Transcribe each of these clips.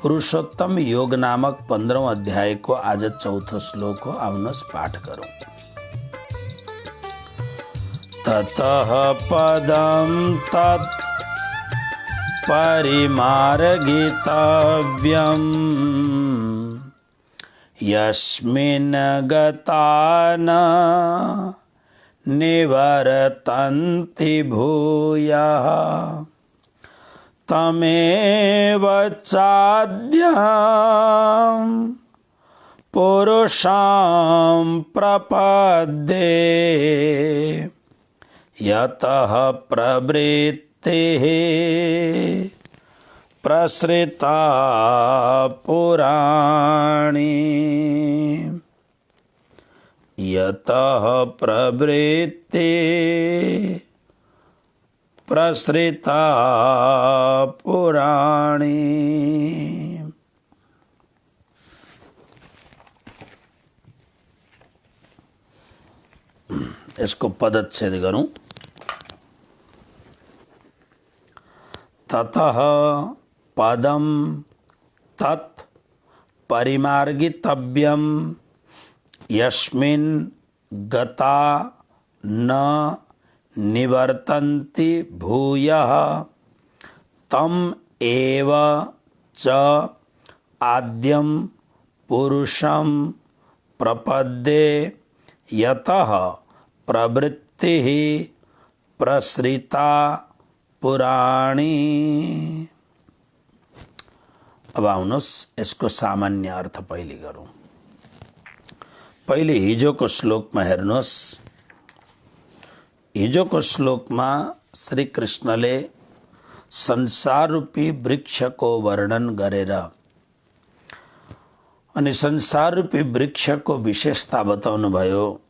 पुरुषोत्तम योग नामक 15 अध्याय को आज चौथो श्लोक हो, आउनुहोस् पाठ करूं। ततः पदं तत् परिमार्गितव्यम् यस्मिन् गता न निवर्तन्ति भूयः तमेव चाद्यं पुरुषं प्रपद्ये यतः प्रवृत्तिः प्रसृता पुराणी यतः प्रवृत्तिः प्रसृता पुराणी। इसको पदच्छेद करूं। ततः पदम तत् परिमार्गितव्यम यस्मिन् गता न निवर्तन्ति भूयः तम एव च आद्यं पुरुषं प्रपद्ये यतः प्रवृत्तिः प्रसृता पुराणी। अब आउनुहोस् यसको सामान्य अर्थ पहिले गरौँ। पहिले हिजोको श्लोकमा हेर्नुहोस्। हिजोको श्लोकमा श्री कृष्णले संसार रूपी वृक्षको वर्णन गरेर अनि संसार रूपी वृक्षको विशेषता बताउनु भयो।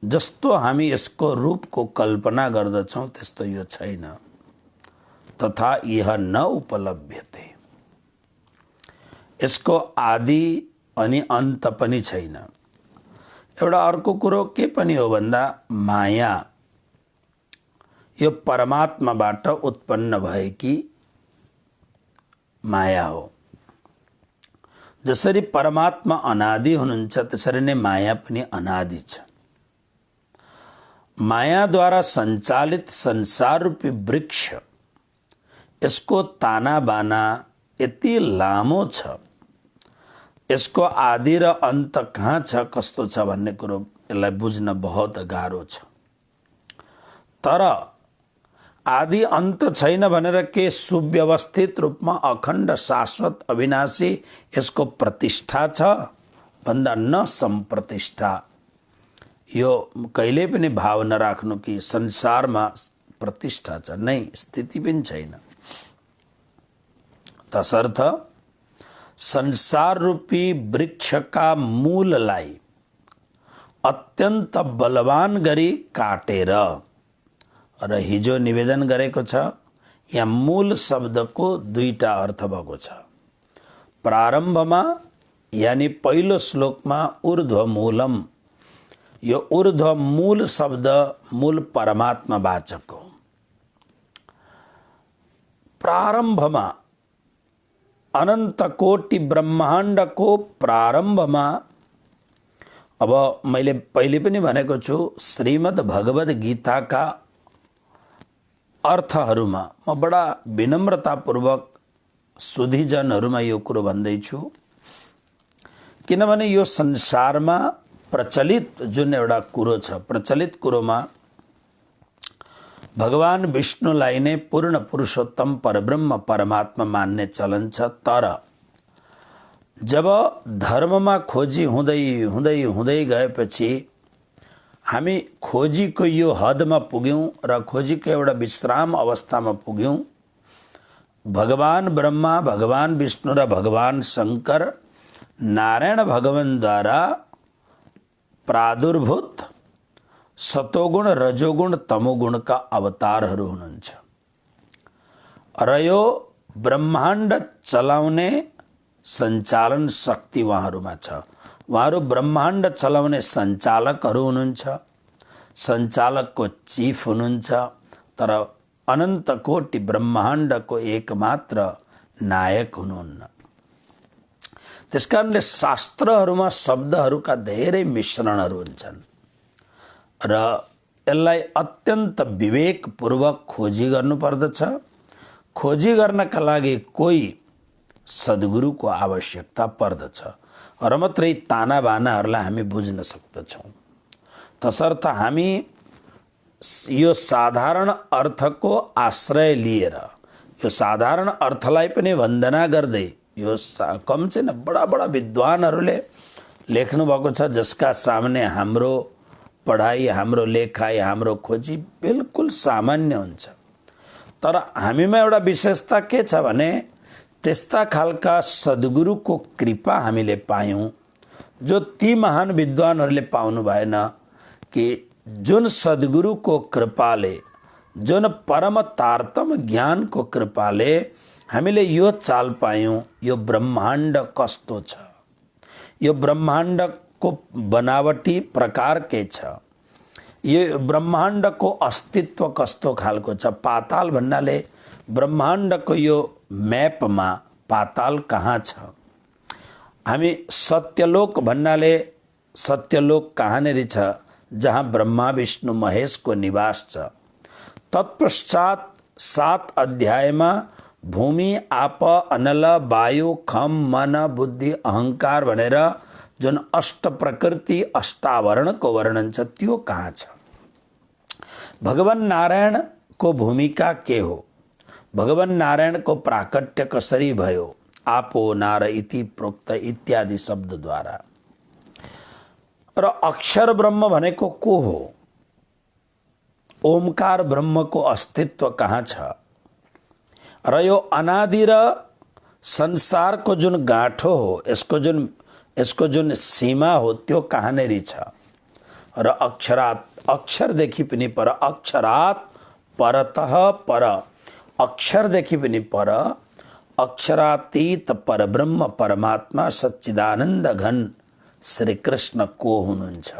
जस्तो हामी यसको रूपको कल्पना गर्दछौं त्यस्तो यो छैन। तथा यह न उपलभ्यते। यसको आदि अनि अन्त पनि छैन। एउटा अर्को कुरो के पनि हो भन्दा माया यो परमात्माबाट उत्पन्न भएकी माया हो। जसरी परमात्मा अनादि हुनुहुन्छ त्यसरी नै माया पनि अनादि छ। मायाद्वारा सञ्चालित संसार रूपी वृक्ष यसको ताना बाना यति लामो छ, यसको आदि र अन्त कहाँ छ कस्तो छ भन्ने कुरो यसलाई बुझ्न बहुत गाह्रो छ। तर आदि अन्त छैन भनेर के सुव्यवस्थित रूपमा अखण्ड शाश्वत अविनाशी यसको प्रतिष्ठा छ भन्दा न सम्प्रतिष्ठा। यो कहिले पनि भाव नराख्नु कि संसारमा प्रतिष्ठा छ, नै स्थिति पनि छैन। तसर्थ संसार रूपी वृक्षका मूललाई अत्यन्त बलवान गरी काटेर र हिजो निवेदन गरेको छ। यहाँ मूल शब्दको दुईटा अर्थ भएको छ। प्रारम्भमा यानी पहिलो श्लोकमा ऊर्ध्व मूलम, यो ऊर्ध्व मूल शब्द मूल परमात्मा वाचक हो। प्रारम्भमा अनन्त कोटि ब्रह्माण्डको प्रारम्भमा, अब मैले पहिले पनि भनेको छु श्रीमद् भगवद गीताका अर्थहरूमा म बडा विनम्रतापूर्वक सुधीजनहरूमा यो कुरो भन्दैछु। किनभने यो संसारमा प्रचलित जुन एउटा कुरो छ, प्रचलित कुरोमा भगवान विष्णुलाई नै पूर्ण पुरुषोत्तम परब्रह्म परमात्मा मान्ने चलन छ। तर जब धर्ममा खोजी हुँदै हुँदै हुँदै गएपछि हामी खोजीको यो हदमा पुग्यौं र खोजीको एउटा विश्राम अवस्थामा पुग्यौं। भगवान ब्रह्मा, भगवान विष्णु र भगवान शंकर नारायण भगवानद्वारा प्रादुर्भूत सतोगुण रजोगुण तमोगुणका अवतारहरू हुनुहुन्छ र यो ब्रह्माण्ड चलाउने सञ्चालन शक्ति उहाँहरूमा छ। उहाँहरू ब्रह्माण्ड चलाउने सञ्चालकहरू हुनुहुन्छ, सञ्चालकको चिफ हुनुहुन्छ। तर अनन्त कोटि ब्रह्माण्डको एकमात्र नायक हुनुहुन्न। त्यस कारणले शास्त्रहरूमा शब्दहरूका धेरै मिश्रणहरू हुन्छन् र यसलाई अत्यन्त विवेकपूर्वक खोजी गर्नुपर्दछ। खोजी गर्नका लागि कोही सद्गुरुको आवश्यकता पर्दछ र मात्रै तानाबानाहरूलाई हामी बुझ्न सक्दछौँ। तसर्थ हामी यो साधारण अर्थको आश्रय लिएर यो साधारण अर्थलाई पनि वन्दना गर्दै यो कम छैन, बडा बडा विद्वानहरूले लेख्नु भएको छ जसका सामने हाम्रो पढाइ, हाम्रो लेखाइ, हाम्रो खोजी बिल्कुल सामान्य हुन्छ। तर हामीमा एउटा विशेषता के छ भने त्यस्ता खालका सद्गुरुको कृपा हामीले पायौँ जो ती महान विद्वानहरूले पाउनु भएन, कि जुन सद्गुरुको कृपाले, जुन परम तारतम ज्ञानको कृपाले हामीले यो चाल पायौँ यो ब्रह्माण्ड कस्तो छ, यो ब्रह्माण्डको बनावटी प्रकार के छ, यो ब्रह्माण्डको अस्तित्व कस्तो खालको छ। पाताल भन्नाले ब्रह्माण्डको यो म्यापमा पाताल कहाँ छ। हामी सत्यलोक भन्नाले सत्यलोक कहाँनिर छ, जहाँ ब्रह्मा विष्णु महेशको निवास छ। तत्पश्चात 7 अध्यायमा भूमि, आप, अनल, वायु, खम, मन, बुद्धि, अहंकार भनेर जुन अष्ट प्रकृति अष्टावरणको वर्णन छ त्यो कहाँ छ। भगवान नारायणको भूमिका के हो, भगवान नारायणको प्राकट्य कसरी भयो, आपो नार इति प्रोक्त इत्यादि शब्दद्वारा। र अक्षर ब्रह्म भनेको को हो, ओमकार ब्रह्मको अस्तित्व कहाँ छ, र यो अनादि र संसारको जुन गाँठो हो, यसको जुन सीमा हो त्यो कहाँनेरि छ। र अक्षरात, अक्षरदेखि पनि पर, अक्षरात परतः पर, अक्षरदेखि पनि पर, अक्षरातीत परब्रह्म परमात्मा सच्चिदानन्द घन श्री कृष्ण को हुनुहुन्छ।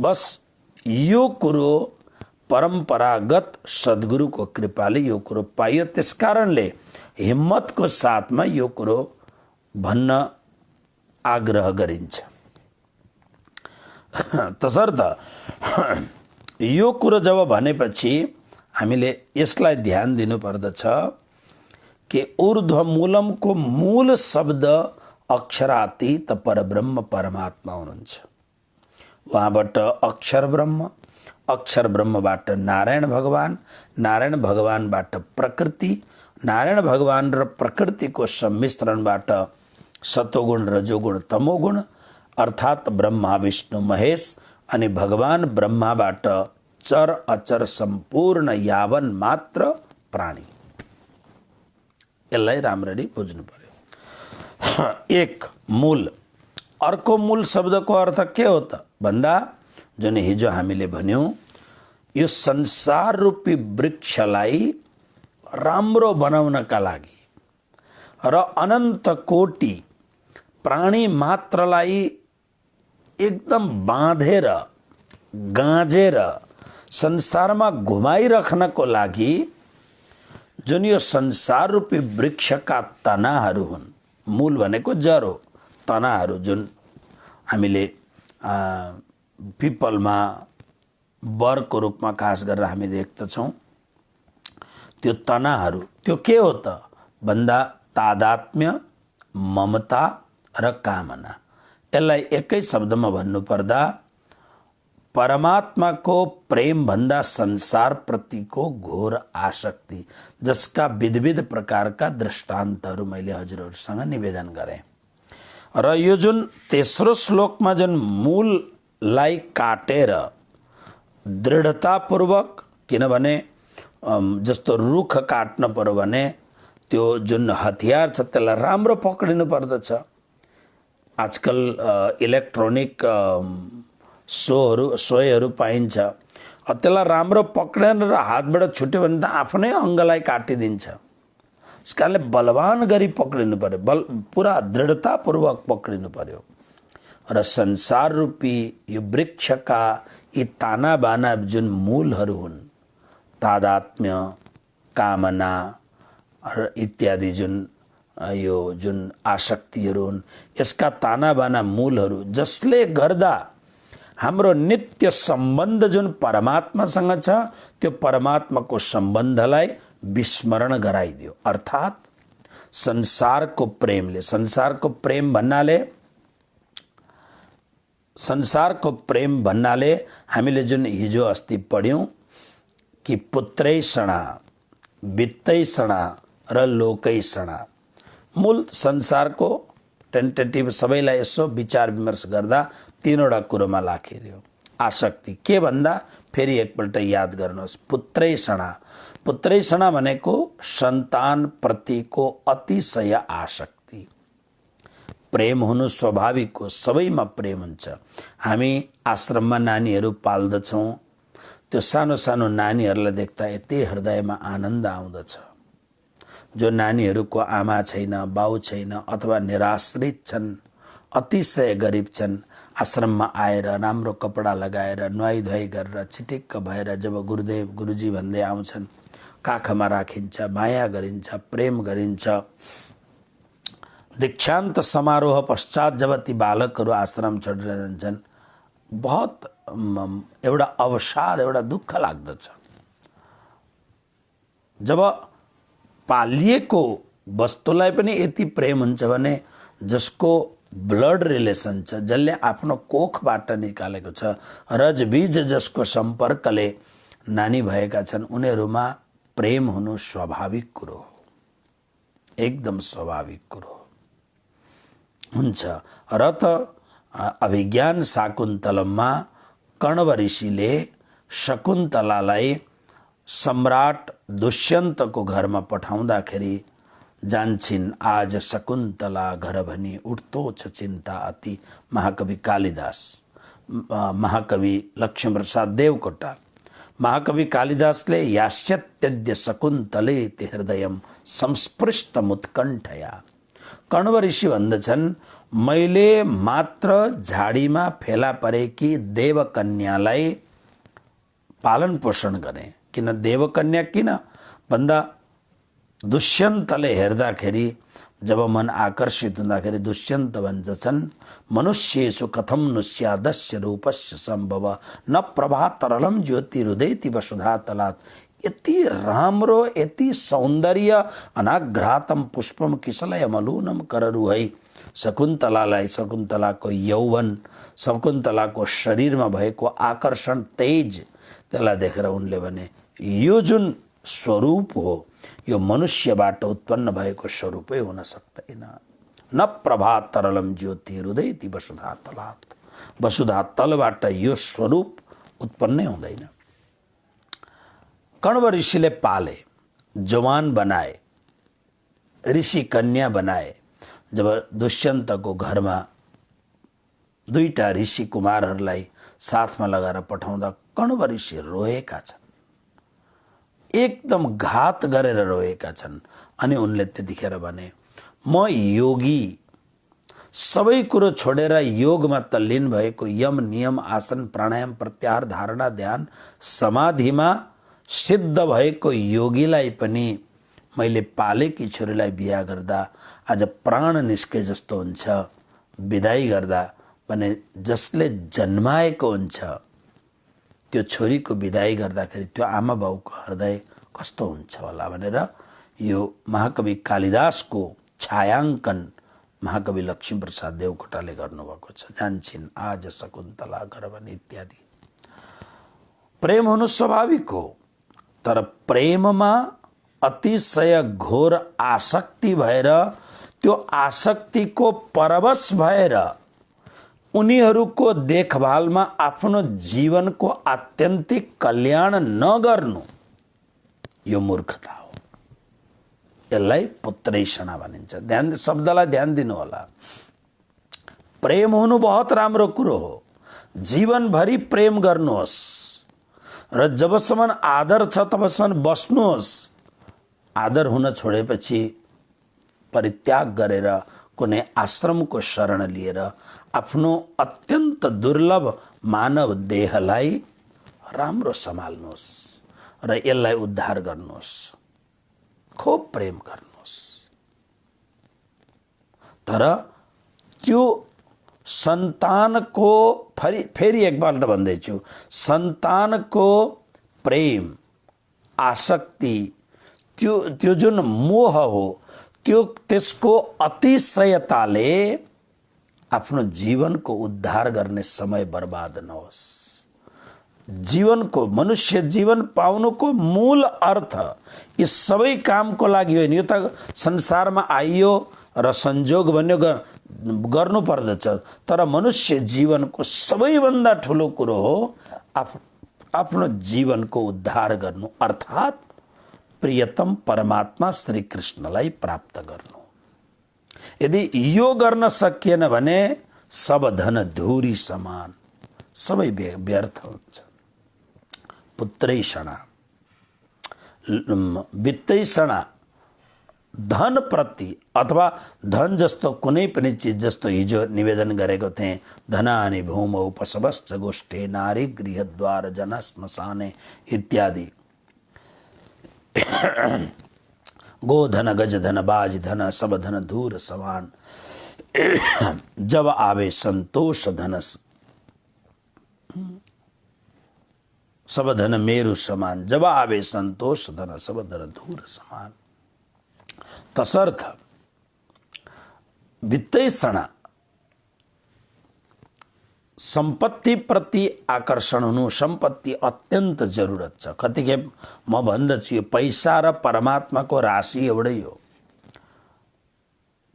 बस यो कुरो परम्परागत सद्गुरुको कृपाले यो कुरो पाइयो। त्यस कारणले हिम्मतको साथमा यो कुरो भन्न आग्रह गरिन्छ। तसर्थ यो कुरो जब भनेपछि हामीले यसलाई ध्यान दिनुपर्दछ कि ऊर्ध्वमूलमको मूल शब्द अक्षरातीत परब्रह्म परमात्मा हुनुहुन्छ। वहाँबाट अक्षर ब्रह्म, अक्षर ब्रह्मबाट नारायण भगवान, नारायण भगवानबाट प्रकृति, नारायण भगवान र प्रकृतिको सम्मिश्रणबाट सतोगुण, रजोगुण, तमोगुण अर्थात ब्रह्मा विष्णु महेश, अनि भगवान ब्रह्माबाट चर अचर सम्पूर्ण यावन मात्र प्राणी। यसलाई राम्ररी बुझ्नु पर्यो। एक मूल, अर्को मूल शब्दको अर्थ के हो त भन्दा जुन हिजो हामीले भन्यौँ, यो संसार रूपी वृक्षलाई राम्रो बनाउनका लागि र अनन्त कोटि प्राणी मात्रलाई एकदम बाँधेर गाँजेर संसारमा घुमाइराख्नको लागि जुन यो संसार रूपी वृक्षका तनाहरू हुन्, मूल भनेको जर हो, तनाहरू जुन हामीले पिपलमा बरको रूपमा खास गरेर हामी देख्दछौँ, त्यो तनाहरू त्यो के हो त भन्दा तादात्म्य, ममता र कामना। यसलाई एकै शब्दमा भन्नुपर्दा परमात्माको प्रेम भन्दा संसार प्रतिको घोर आसक्ति, जसका विविध प्रकारका दृष्टान्तहरू मैले हजुरहरूसँग निवेदन गरेँ। र यो जुन तेस्रो श्लोकमा जुन मूललाई काटेर दृढतापूर्वक, किनभने जस्तो रुख काट्न पर्यो भने त्यो जुन हतियार छ त्यसलाई राम्रो पक्रिनु पर्दछ। आजकल इलेक्ट्रोनिक सोयहरू पाइन्छ, त्यसलाई राम्रो पक्रेन र हातबाट छुट्यो भने त आफ्नै अङ्गलाई काटिदिन्छ। त्यस कारणले बलवान गरी पक्रिनु पर्यो, पुरा दृढतापूर्वक पक्रिनु पर्यो। र संसार रूपी यो वृक्षका यी ताना बाना जुन मूलहरू हुन्, तादात्म्य, कामना इत्यादि जुन यो जुन आसक्तिहरू हुन् यसका तानाबाना मूलहरू जसले गर्दा हाम्रो नित्य सम्बन्ध जुन परमात्मासँग छ त्यो परमात्माको सम्बन्धलाई विस्मरण गराइदियो। अर्थात् संसारको प्रेम भन्नाले हामीले जुन हिजो अस्ति पढ्यौं कि पुत्रैषणा वित्तैषणा र लोकैषणा, मूल संसारको टेन्टेटिभ सबैलाई यसो विचार विमर्श गर्दा तीनवटा कुरोमा राखिदियो। आसक्ति के भन्दा फेरि एकपल्ट याद गर्नुहोस्। पुत्रैषणा भनेको सन्तान प्रतिको अतिशय आसक्ति। प्रेम हुनु स्वाभाविक हो, सबैमा प्रेम हुन्छ। हामी आश्रममा नानीहरू पाल्दछौँ, त्यो सानो सानो नानीहरूलाई देख्दा यति हृदयमा आनन्द आउँदछ। जो नानीहरूको आमा छैन, बाउ छैन अथवा निराश्रित छन्, अतिशय गरिब छन्, आश्रममा आएर राम्रो कपडा लगाएर नुहाई धुवाई गरेर छिटिक्क भएर जब गुरुदेव गुरुजी भन्दै आउँछन् काखमा राखिन्छ, माया गरिन्छ, प्रेम गरिन्छ। दीक्षान्त समारोह पश्चात जब ती बालकहरू आश्रम छोडेर जान्छन् बहुत एउटा अवसाद, एउटा दुःख लाग्दछ। जब पालिएको वस्तुलाई पनि यति प्रेम हुन्छ भने जसको ब्लड रिलेसन छ, जसले आफ्नो कोखबाट निकालेको छ, रजबीज जसको सम्पर्कले नानी भएका छन्, उनीहरूमा प्रेम हुनु स्वाभाविक कुरो हो, एकदम स्वाभाविक कुरो हुन्छ। र त अभिज्ञान शाकुन्तलममा कण्व ऋषिले शकुन्तलालाई सम्राट दुष्यन्तको घरमा पठाउँदाखेरि जान्छिन् आज शकुन्तला घर भनी उठ्तो छ चिन्ता अति। महाकवि कालिदास, महाकवि लक्ष्मीप्रसाद देवकोटा, महाकवि कालिदासले यास्यत्यद्य शकुन्तले ते हृदयम संस्पृष्टमुत्कण्ठया। कण्व ऋषि भन्दछन् मैले मात्र झाडीमा फेला परेकी देवकन्यालाई पालन पोषण गरेँ। किन देवकन्या किन भन्दा दुष्यन्तले हेर्दाखेरि जब मन आकर्षित हुँदाखेरि दुष्यन्त भन्छन् मनुष्येषु कथम नुस्यादस्य रूपस्य सम्भव न प्रभा तरलम ज्योति हृदयति वसुधा तलात्। यति राम्रो, यति सौन्दर्य अनाघ्रातम पुष्पम किसलय मलूनम कररुहै। शकुन्तलालाई, शकुन्तलाको यौवन, शकुन्तलाको शरीरमा भएको आकर्षण, तेज, त्यसलाई देखेर उनले भने यो जुन स्वरूप हो यो मनुष्यबाट उत्पन्न भएको स्वरूपै हुन सक्दैन। न प्रभा तरलम ज्योति हृदयति वसुधा तलात्। वसुधा तलबाट यो स्वरूप उत्पन्नै हुँदैन। कण्व ऋषिले पाले, जवान बनाए, ऋषि कन्या बनाए। जब दुष्यन्तको घरमा दुईटा ऋषि कुमारहरूलाई साथमा लगाएर पठाउँदा कण्व ऋषि रोएका छन्, एकदम घात गरेर रोएका छन्। अनि उनले त्यतिखेर भने म योगी, सबै कुरो छोडेर योगमा तल्लीन भएको, यम नियम आसन प्राणायाम प्रत्याहार धारणा ध्यान समाधिमा सिद्ध भएको योगीलाई पनि मैले पालेकी छोरीलाई बिहा गर्दा आज प्राण निस्के जस्तो हुन्छ। विदाई गर्दा भने जसले जन्माएको हुन्छ त्यो छोरीको विदाई गर्दाखेरि त्यो आमा बाउको हृदय कस्तो हुन्छ होला भनेर यो महाकवि कालिदासको छायाङ्कन महाकवि लक्ष्मीप्रसाद देवकोटाले गर्नुभएको छ। जान्छिन् आज शकुन्तला घर भनी इत्यादि। प्रेम हुनु स्वाभाविक हो, तर प्रेममा अतिशय घोर आसक्ति भएर त्यो आसक्तिको परवश भएर उनीहरूको देखभालमा आफ्नो जीवनको आत्यन्तिक कल्याण नगर्नु यो मूर्खता हो। यसलाई पुत्रैषणा भनिन्छ। ध्यान, शब्दलाई ध्यान दिनु होला। प्रेम हुनु बहुत राम्रो कुरो हो, जीवनभरि प्रेम गर्नुहोस् र जबसम्म आदर छ तबसम्म बस्नुहोस्। आदर हुन छोडेपछि परित्याग गरेर कुनै आश्रमको शरण लिएर आफ्नो अत्यन्त दुर्लभ मानव देहलाई राम्रो सम्हाल्नुहोस् र यसलाई उद्धार गर्नुहोस्। खूब प्रेम गर्नुहोस्। तर त्यो सन्तानको फेरि एकपल्ट भन्दैछु, सन्तानको प्रेम आसक्ति त्यो जुन मोह हो त्यसको अतिशयताले आफ्नो जीवनको उद्धार गर्ने समय बर्बाद नहोस्। जीवनको मनुष्य जीवन पाउनुको मूल अर्थ यी सबै कामको लागि होइन। यो त संसारमा आइयो र संजोग बन्यो गर्नु पर्दछ, तर मनुष्य जीवनको सबैभन्दा ठुलो कुरो हो आफ्नो जीवनको उद्धार गर्नु, अर्थात् प्रियतम परमात्मा श्री कृष्णलाई प्राप्त गर्नु। यदि यो गर्न सकिएन भने सब धन धूरी समान, सबै व्यर्थ हुन्छ। पुत्रैषणा वित्तैषणा धन प्रति अथवा धन जस्तो कुनै पनि चीज, जस्तो हिजो निवेदन गरेको थिएँ, धनानि भूमौ पशवश्च गोष्ठे नारी गृहद्वार जन श्मशाने इत्यादि। गोधन गजधन बाजधन सब धन धूर समान, जब आवे संतोष धन सब धन मेरु समान, जब आवे संतोष धन सब धन धूर समान। तसर्थ वित्तैषणा सम्पत्ति प्रति आकर्षण हुनु, सम्पत्ति अत्यन्त जरुरत छ। कतिखेप म भन्दछु यो पैसा र परमात्माको राशि एउटै हो।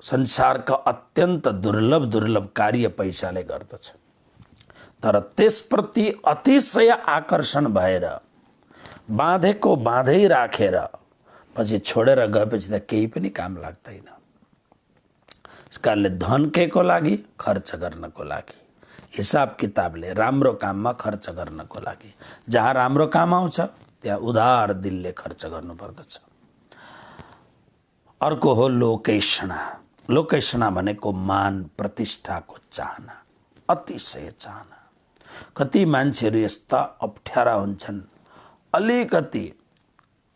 संसारका अत्यन्त दुर्लभ कार्य पैसाले गर्दछ, तर त्यसप्रति अतिशय आकर्षण भएर बाँधेको बाँधै राखेर पछि छोडेर गएपछि त केही पनि काम लाग्दैन। यस कारणले धन केको लागि? खर्च गर्नको लागि, हिसाब किताबले राम्रो काममा खर्च गर्नको लागि। जहाँ राम्रो काम आउँछ त्यहाँ उदार दिलले खर्च गर्नुपर्दछ। अर्को हो लोकैषणा। लोकैषणा भनेको मान प्रतिष्ठाको चाहना, अतिशय चाहना। कति मान्छेहरू यस्ता अप्ठ्यारा हुन्छन्,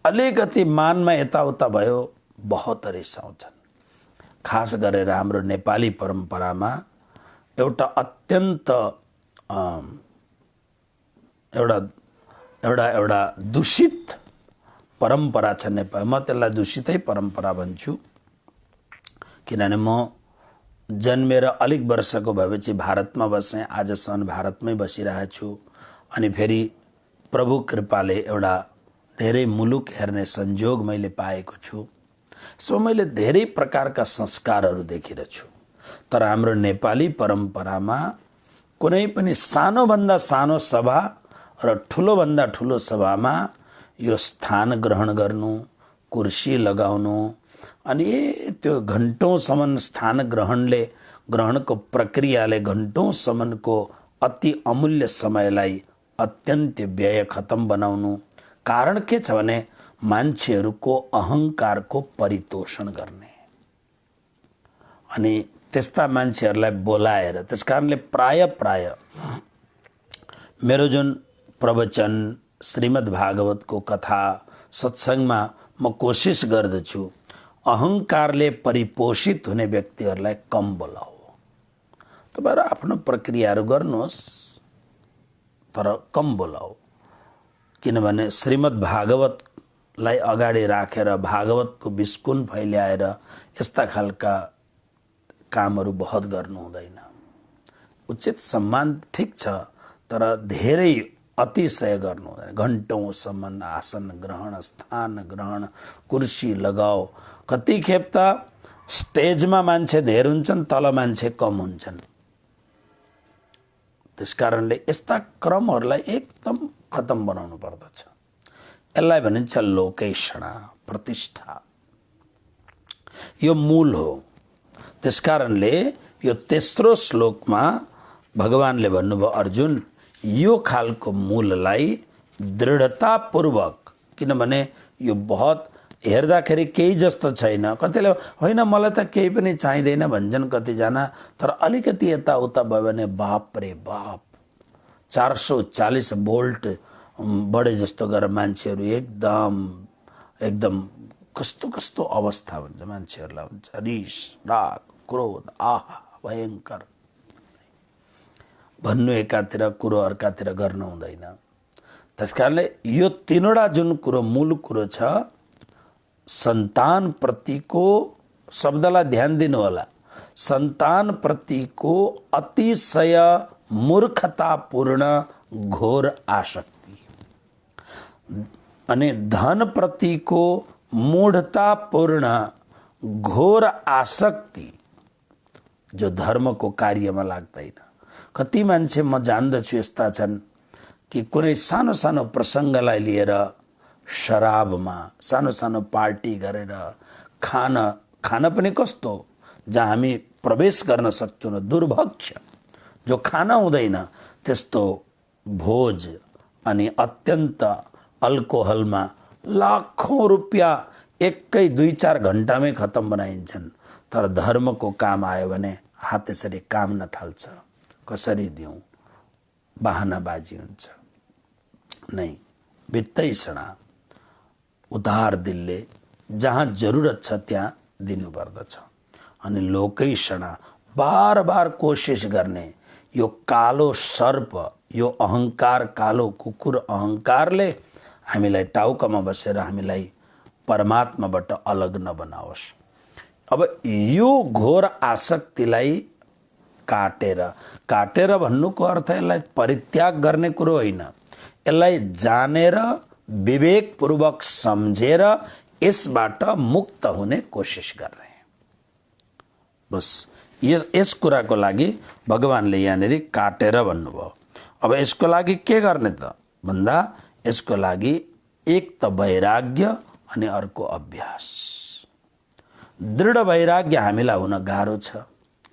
अलिकति मानमा यताउता भयो बहुत रिसाउँछन्। खास गरेर हाम्रो नेपाली परम्परामा एउटा अत्यन्त एउटा दूषित परम्परा छ नेपाल। म त्यसलाई दूषितै परम्परा भन्छु, किनभने म जन्मेर अलिक वर्षको भएपछि भारतमा बसेँ, आजसम्म भारतमै बसिरहेको छु। अनि फेरि प्रभु कृपाले एउटा धेरै मुलुक हेर्ने संयोग मैले पाएको छु। सो मैले धेरै प्रकारका संस्कारहरू देखिरहेको छु। तर हाम्रो नेपाली परम्परामा कुनै पनि सानोभन्दा सानो सभा र ठुलोभन्दा ठुलो सभामा यो स्थान ग्रहण गर्नु, कुर्सी लगाउनु, अनि त्यो घण्टौँसम्म स्थान ग्रहणको प्रक्रियाले घण्टौँसम्मको अति अमूल्य समयलाई अत्यन्त व्यय खतम बनाउनु। कारण के छ भने मान्छेहरूको अहङ्कारको परितोषण गर्ने, अनि त्यस्ता मान्छेहरूलाई बोलाएर। त्यस कारणले प्राय मेरो जुन प्रवचन, श्रीमद् भागवतको कथा, सत्सङ्गमा म कोसिस गर्दछु अहङ्कारले परिपोषित हुने व्यक्तिहरूलाई कम बोलाऊ। तपाईहरु आफ्नो प्रक्रियाहरू गर्नुहोस्, तर कम बोलाऊ। किनभने श्रीमद् भागवतलाई अगाडि राखेर भागवतको विस्कुन फैल्याएर यस्ता खालका कामहरू बहुत गर्नु हुँदैन। उचित सम्मान ठिक छ, तर धेरै अतिशय गर्नु हुँदैन। घण्टौँसम्म आसन ग्रहण, स्थान ग्रहण, कुर्सी लगाओ। कति खेप त स्टेजमा मान्छे धेर हुन्छन्, तल मान्छे कम हुन्छन्। त्यसकारणले यस्ता क्रमहरूलाई एकदम खतम बनाउनु पर्दछ। यसलाई भनिन्छ लोकैषणा, प्रतिष्ठा। यो मूल हो। त्यसकारणले यो तेस्रो श्लोकमा भगवानले भन्नुभयो, अर्जुन यो खालको मूललाई दृढतापूर्वक, किनभने यो बहुत हेर्दाखेरि केही जस्तो छैन। कतिले होइन मलाई त केही पनि चाहिँदैन भन्छन् कतिजना, तर अलिकति यताउता भयो भने बाप रे बाप 440 भोल्ट बढे जस्तो गरेर मान्छेहरू एकदम कस्तो अवस्था हुन्छ, मान्छेहरूलाई हुन्छ रिस राग। क्रोध, आहा भयंकर भन्नु एकातिर, कुरो अर्कातिर गर्नु हुँदैन। त्यसकारणले यो तीनवटा जुन कुरो मूल कुरो छ, सन्तान प्रतिको शब्दलाई ध्यान दिनु होला, सन्तान प्रतिको अतिशय मूर्खतापूर्ण घोर आसक्ति अनि धन प्रतिको मूढतापूर्ण घोर आसक्ति जो धर्मको कार्यमा लाग्दैन। कति मान्छे म जान्दछु यस्ता छन् कि कुनै सानो सानो प्रसङ्गलाई लिएर शराबमा सानो सानो पार्टी गरेर खान पनि कस्तो जहाँ हामी प्रवेश गर्न सक्छौँ, दुर्भक्ष जो खान हुँदैन त्यस्तो भोज अनि अत्यन्त अल्कोहलमा लाखौं रुपियाँ एकै 2-4 घण्टामै खत्तम बनाइन्छन्। तर धर्मको काम आयो भने हात यसरी काम्न थाल्छ, कसरी दिउँ, बहानाबाजी हुन्छ। नै बित्तैसणा उधार दिलले जहाँ जरुरत छ त्यहाँ दिनुपर्दछ। अनि लोकैसणा बार बार कोसिस गर्ने यो कालो सर्प, यो अहङ्कार, कालो कुकुर अहङ्कारले हामीलाई टाउकामा बसेर हामीलाई परमात्माबाट अलग नबनाओस्। अब यो घोर आसक्तिलाई काटेर भन्नुको अर्थ यसलाई परित्याग गर्ने कुरो होइन, यसलाई जानेर विवेकपूर्वक सम्झेर यसबाट मुक्त हुने कोसिस गर्ने। बस यस कुराको लागि भगवानले यहाँनिर काटेर भन्नुभयो। अब यसको लागि के गर्ने त भन्दा यसको लागि एक त वैराग्य अनि अर्को अभ्यास। दृढ वैराग्य हामीलाई हुन गाह्रो छ,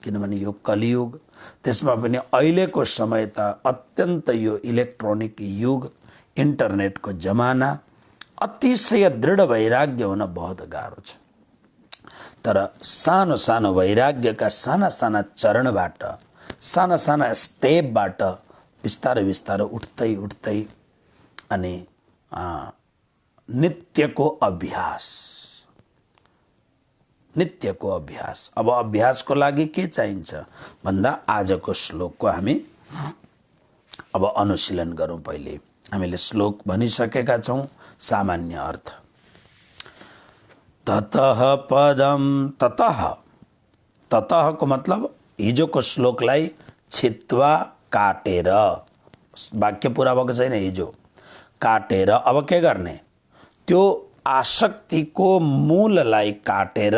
किनभने यो कलियुग, त्यसमा पनि अहिलेको समय त अत्यन्त यो इलेक्ट्रोनिक युग, इन्टरनेटको जमाना, अतिशय दृढ वैराग्य हुन बहुत गाह्रो छ। तर सानो सानो वैराग्यका साना साना चरणबाट, साना साना स्टेपबाट बिस्तारै बिस्तारै उठ्दै उठ्दै अनि नित्यको अभ्यास। अब अभ्यासको लागि के चाहिन्छ भन्दा आजको श्लोकको हामी अब अनुशीलन गरौँ। पहिले हामीले श्लोक भनिसकेका छौँ, सामान्य अर्थ। ततः पदम, ततः को मतलब हिजोको श्लोकलाई छित्वा काटेर, वाक्य पुरा भएको छैन, हिजो काटेर अब के गर्ने, त्यो आसक्तिको मूललाई काटेर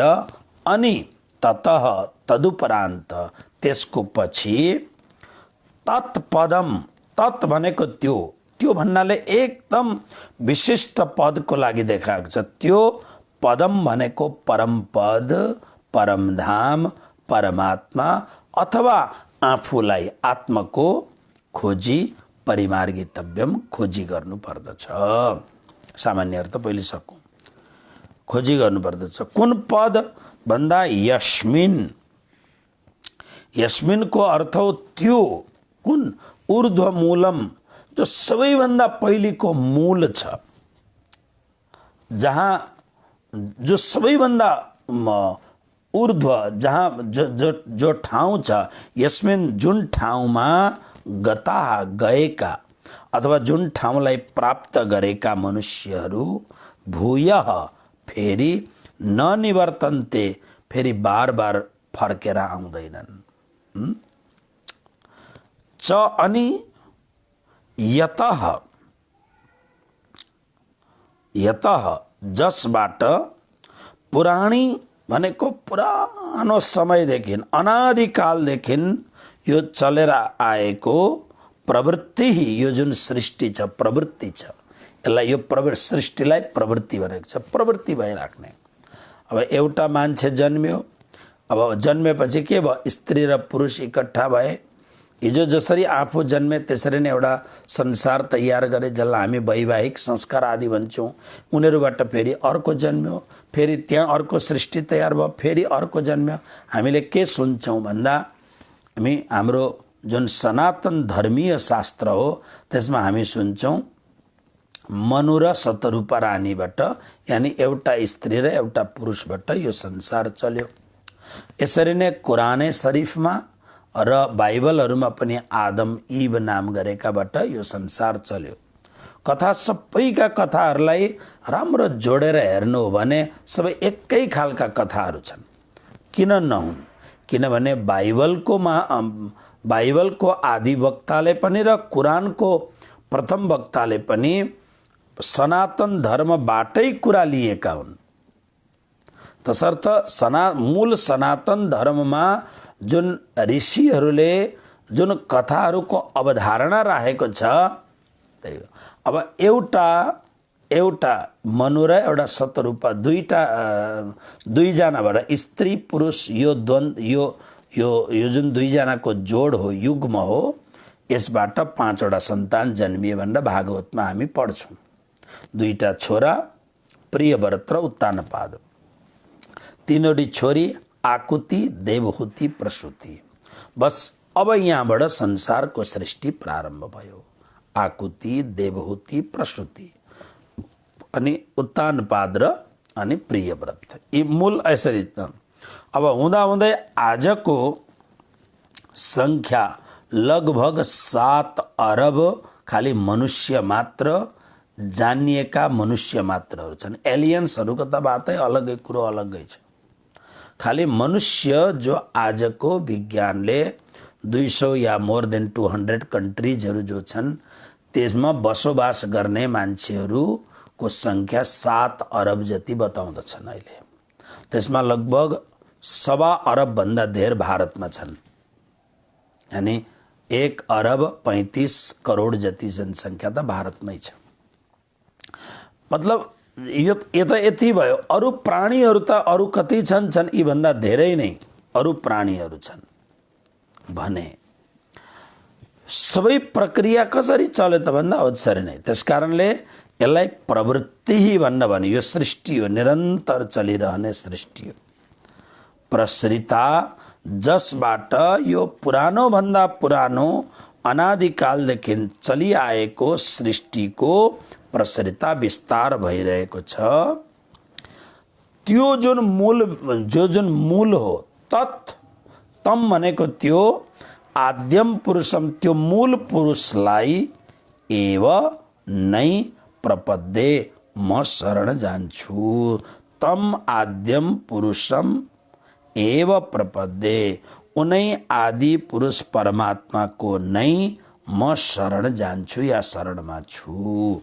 अनि ततः तदुपरान्त त्यसको पछि तत्पदम, तत् भनेको त्यो भन्नाले एकदम विशिष्ट पदको लागि देखाएको छ। त्यो पदम भनेको परम पद, परमधाम, परमात्मा अथवा आफूलाई आत्मको खोजी, परिमार्गितव्यम, खोजी गर्नु पर्दछ। सामान्य अर्थ पहिले सकौँ, खोजी गर्नु पर्दछ। कुन पद भन्दा यस्मिन, यस्मिनको अर्थ हो त्यो, कुन ऊर्ध्व मूलम, जो सबैभन्दा पहिलेको मूल छ, जहाँ जो सबैभन्दा ऊर्ध्व, जहाँ जो ठाउँ छ, यस्मिन जुन ठाउँमा गता गएका अथवा जुन ठाउँलाई प्राप्त गरेका मनुष्यहरू भूयः फेरि ननिवर्तन्ते, फेरि बार बार फर्केर आउँदैनन्। च अनि यतः जसबाट, पुराणी भनेको पुरानो समयदेखि, अनादिकालदेखि यो चलेर आएको प्रवृत्ति, यो जुन सृष्टि छ, प्रवृत्ति छ, यसलाई यो सृष्टिलाई प्रवृत्ति भनेको छ, प्रवृत्ति भइराख्ने। अब एउटा मान्छे जन्मियो, अब जन्मेपछि के भयो, स्त्री र पुरुष इकट्ठा भए। हिजो जसरी आफू जन्मे त्यसरी नै एउटा संसार तयार गरे, जसलाई हामी वैवाहिक संस्कार आदि भन्छौँ। उनीहरूबाट फेरि अर्को जन्म्यो, फेरि त्यहाँ अर्को सृष्टि तयार भयो, फेरि अर्को जन्म्यो। हामीले के सुन्छौँ भन्दा हाम्रो जुन सनातन धर्मीय शास्त्र हो त्यसमा हामी सुन्छौँ मनु र शतरूपा रानीबाट, यानि एउटा स्त्री र एउटा पुरुषबाट यो संसार चल्यो। यसरी नै कुराने शरीफमा र बाइबलहरूमा पनि आदम इभ नाम गरेकाबाट यो संसार चल्यो। कथा सबैका कथाहरूलाई राम्रो जोडेर हेर्नु हो भने सबै एकै खालका कथाहरू छन्। किन नहुन्? किनभने बाइबलको आदि वक्ताले पनि र कुरानको प्रथम वक्ताले पनि सनातन धर्मबाटै कुरा लिएका हुन्। तसर्थ मूल सनातन धर्ममा जुन ऋषिहरूले जुन कथाहरूको अवधारणा राखेको छ, त्यही अब एउटा मनु र एउटा शतरूपा दुईजनाबाट स्त्री पुरुष यो द्वन्द्व यो जुन दुईजनाको जोड हो, युग्म हो, यसबाट 5वटा सन्तान जन्मिए भनेर भागवतमा हामी पढ्छौँ। 2टा छोरा प्रियव्रत र उत्तानपाद, 3वटी छोरी आकुति, देवहूति, प्रसूति। बस अब यहाँबाट संसारको सृष्टि प्रारम्भ भयो। आकुति, देवहूति, प्रसूति अनि उत्तानपाद र अनि प्रियव्रत, यी मूल यसरी त। अब हुँदा हुँदै आजको संख्या लगभग 7 अरब खाली मनुष्य मात्र, जानिएका मनुष्य मात्रहरू छन्। एलियन्सहरूको त बातै अलगै, कुरो अलगै छ। खाली मनुष्य जो आजको विज्ञानले 200 या मोर देन 200 कन्ट्रिजहरू जो छन् त्यसमा बसोबास गर्ने मान्छेहरूको संख्या 7 अरब जति बताउँदछन् अहिले। त्यसमा लगभग 1.25 अरब भन्दा धेर भारतमा छन्, यानी 1 अरब 35 करोड जति जनसङ्ख्या त भारतमै छ। मतलब यो त यति भयो। अरू प्राणीहरू त अरू कति छन् यी भन्दा धेरै नै अरू प्राणीहरू छन् भने सबै प्रक्रिया कसरी चल्यो त भन्दा त्यसरी नै। त्यसकारणले यसलाई प्रवृत्ति भन्न यो सृष्टि हो, निरन्तर चलिरहने सृष्टि हो। प्रसृता, जसबाट यो पुरानो भन्दा पुरानो अनादिकालदेखि चलिआएको सृष्टिको प्रसृता विस्तार भइरहेको छ। त्यो जुन मूल हो, तम भनेको त्यो आद्यम पुरुषम, त्यो मूल पुरुषलाई एव नै प्रपद्ये, म शरण जान्छु। तम आद्यम पुरुषम एव प्रपद्ये, उनै आदि पुरुष परमात्माको नै म शरण जान्छु या शरणमा छु।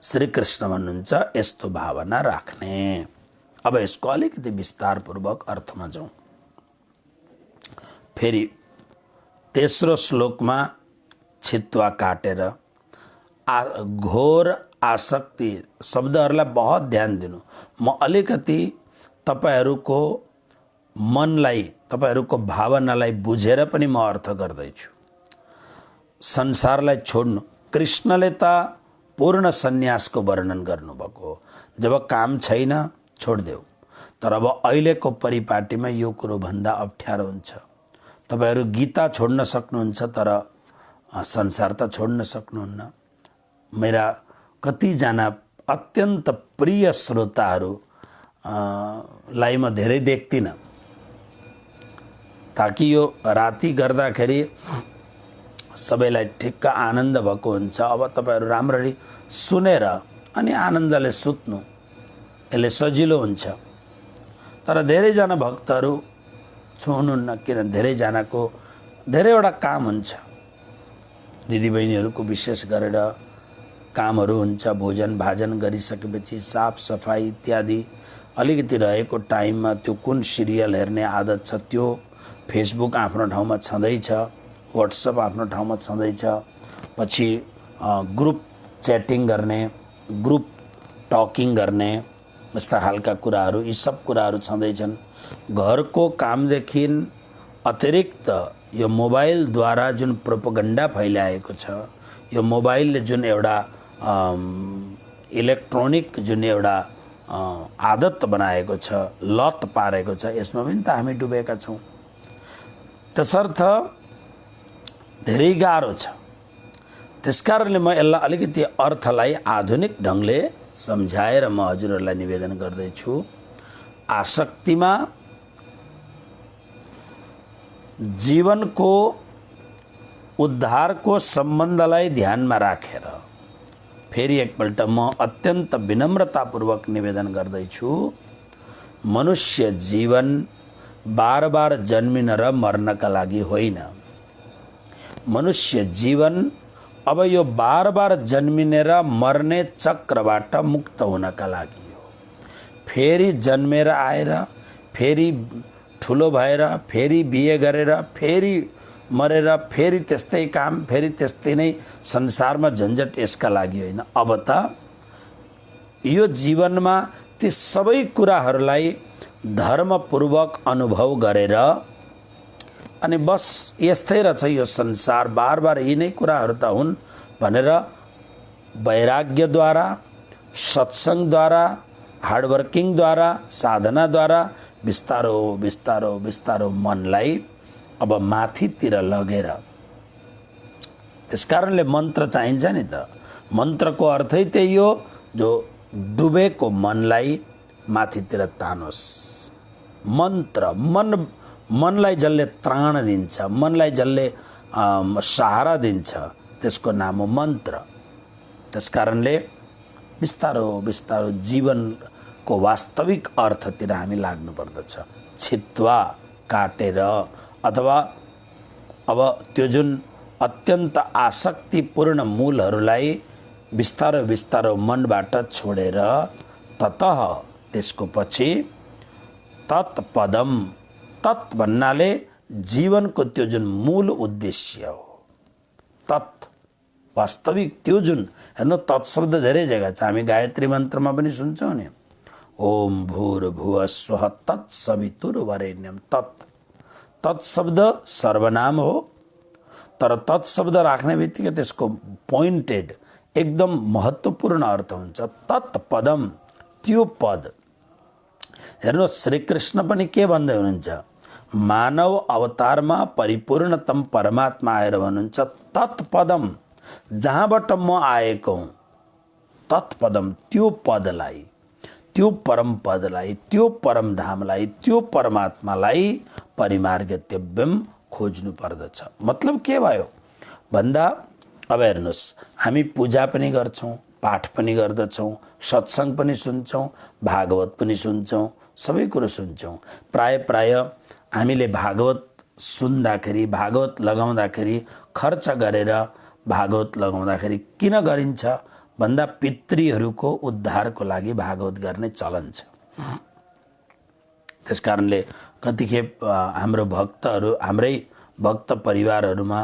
श्री कृष्ण भन्नुहुन्छ यस्तो भावना राख्ने। अब यसको अलिकति विस्तारपूर्वक अर्थमा जाउँ। फेरि तेस्रो श्लोकमा छित्वा काटेर घोर आसक्ति शब्दहरूलाई बहुत ध्यान दिनु। म अलिकति तपाईहरूको मनलाई, तपाईहरूको भावनालाई बुझेर पनि म अर्थ गर्दैछु। संसारलाई छोड्नु, कृष्णले त पूर्ण सन्यासको वर्णन गर्नुभएको हो। जब काम छैन छोडिदेऊ। तर अब अहिलेको परिपाटीमा यो कुरो भन्दा अप्ठ्यारो हुन्छ। तपाईहरू गीता छोड्न सक्नुहुन्छ तर संसार त छोड्न सक्नुहुन्न। मेरा कतिजना अत्यन्त प्रिय श्रोताहरू लाई म धेरै देख्दिनँ, ताकि यो राति गर्दाखेरि सबैलाई ठिक्क आनन्द भएको हुन्छ। अब तपाईहरू राम्ररी सुनेर अनि आनन्दले सुत्नु, यसले सजिलो हुन्छ। तर धेरैजना भक्तहरू हुनुहुन्न, किन धेरैजनाको धेरैवटा काम हुन्छ। दिदीबहिनीहरूको विशेष गरेर कामहरू हुन्छ। भोजन भाजन गरिसकेपछि साफ सफाई इत्यादि अलिकति रहेको टाइममा त्यो कुन सिरियल हेर्ने आदत छ, त्यो फेसबुक आफ्नो ठाउँमा छँदैछ, व्हाट्सएप आफ्नो ठाउँमा छँदैछ, पछि ग्रुप च्याटिङ गर्ने, ग्रुप टकिङ गर्ने, यस्ता खालका कुराहरू, यी सब कुराहरू छँदैछन्। घरको कामदेखि अतिरिक्त यो मोबाइलद्वारा जुन प्रोपगन्डा फैलाएको छ, यो मोबाइलले जुन एउटा इलेक्ट्रोनिक जुन एउटा आदत बनाएको छ, लत पारेको छ, यसमा पनि त हामी डुबेका छौँ। त्यसर्थ धेरै गाह्रो छ। त्यसकारणले म यसलाई अलिकति अर्थलाई आधुनिक ढङ्गले सम्झाएर म हजुरहरूलाई निवेदन गर्दैछु। आसक्तिमा जीवनको उद्धारको सम्बन्धलाई ध्यानमा राखेर फेरि एकपल्ट म अत्यन्त विनम्रतापूर्वक निवेदन गर्दैछु, मनुष्य जीवन बार बार जन्मिन र मर्नका लागि होइन। मनुष्य जीवन अब यो बार बार जन्मिने र मर्ने चक्रबाट मुक्त हुनका लागि हो। फेरि जन्मेर आएर, फेरि ठुलो भएर, फेरि बिहे गरेर, फेरि मरेर, फेरि त्यस्तै काम, फेरि त्यस्तै नै संसारमा झन्झट यसका लागि होइन। अब त यो जीवनमा ती सबै कुराहरूलाई धर्मपूर्वक अनुभव गरेर अनि बस यस्तै रहेछ यो संसार, बार बार यी नै कुराहरू त हुन् भनेर वैराग्यद्वारा, सत्सङ्गद्वारा, हार्डवर्किङद्वारा, साधनाद्वारा बिस्तारो बिस्तारो बिस्तारो मनलाई अब माथितिर लगेर, त्यसकारणले मन्त्र चाहिन्छ नि त। मन्त्रको अर्थै त्यही हो, जो डुबेको मनलाई माथितिर तानोस्। मन्त्र मनलाई जसले त्राण दिन्छ, मनलाई जसले सहारा दिन्छ, त्यसको नाम हो मन्त्र। त्यसकारणले बिस्तारो बिस्तारो जीवनको वास्तविक अर्थतिर हामी लाग्नुपर्दछ। छित्वा काटेर अथवा अब त्यो जुन अत्यन्त आसक्तिपूर्ण मूलहरूलाई बिस्तारो बिस्तारो मनबाट छोडेर ततः त्यसको पछि तत्पदम, तत् भन्नाले जीवनको त्यो जुन मूल उद्देश्य हो, तत् वास्तविक त्यो जुन हेर्नु, तत् शब्द धेरै जग्गा छ। हामी गायत्री मन्त्रमा पनि सुन्छौँ नि, ओम भूर्भुवः स्वः तत्सवितुर्वरेण्यम। तत् शब्द सर्वनाम हो, तर तत् शब्द राख्ने बित्तिकै त्यसको पोइन्टेड एकदम महत्त्वपूर्ण अर्थ हुन्छ। तत्पदम, त्यो पद। हेर्नु, श्रीकृष्ण पनि के भन्दै हुनुहुन्छ, मानव अवतारमा परिपूर्णतम परमात्मा आएर भन्नुहुन्छ तत्पदम, जहाँबाट म आएको हुँ, तत्पदम, त्यो पदलाई, त्यो परम पदलाई, त्यो परम धामलाई, त्यो परमात्मालाई परिमार्गत्यव्यम खोज्नु पर्दछ। मतलब के भयो भन्दा, अब हेर्नुहोस्, हामी पूजा पनि गर्छौँ, पाठ पनि गर्दछौँ, सत्सङ्ग पनि सुन्छौँ, भागवत पनि सुन्छौँ, सबै कुरो सुन्छौँ। प्राय हामीले भागवत सुन्दाखेरि, भागवत लगाउँदाखेरि, खर्च गरेर भागवत लगाउँदाखेरि किन गरिन्छ भन्दा पितृहरूको उद्धारको लागि भागवत गर्ने चलन छ। त्यसकारणले कतिखेप हाम्रो भक्तहरू, हाम्रै भक्त परिवारहरूमा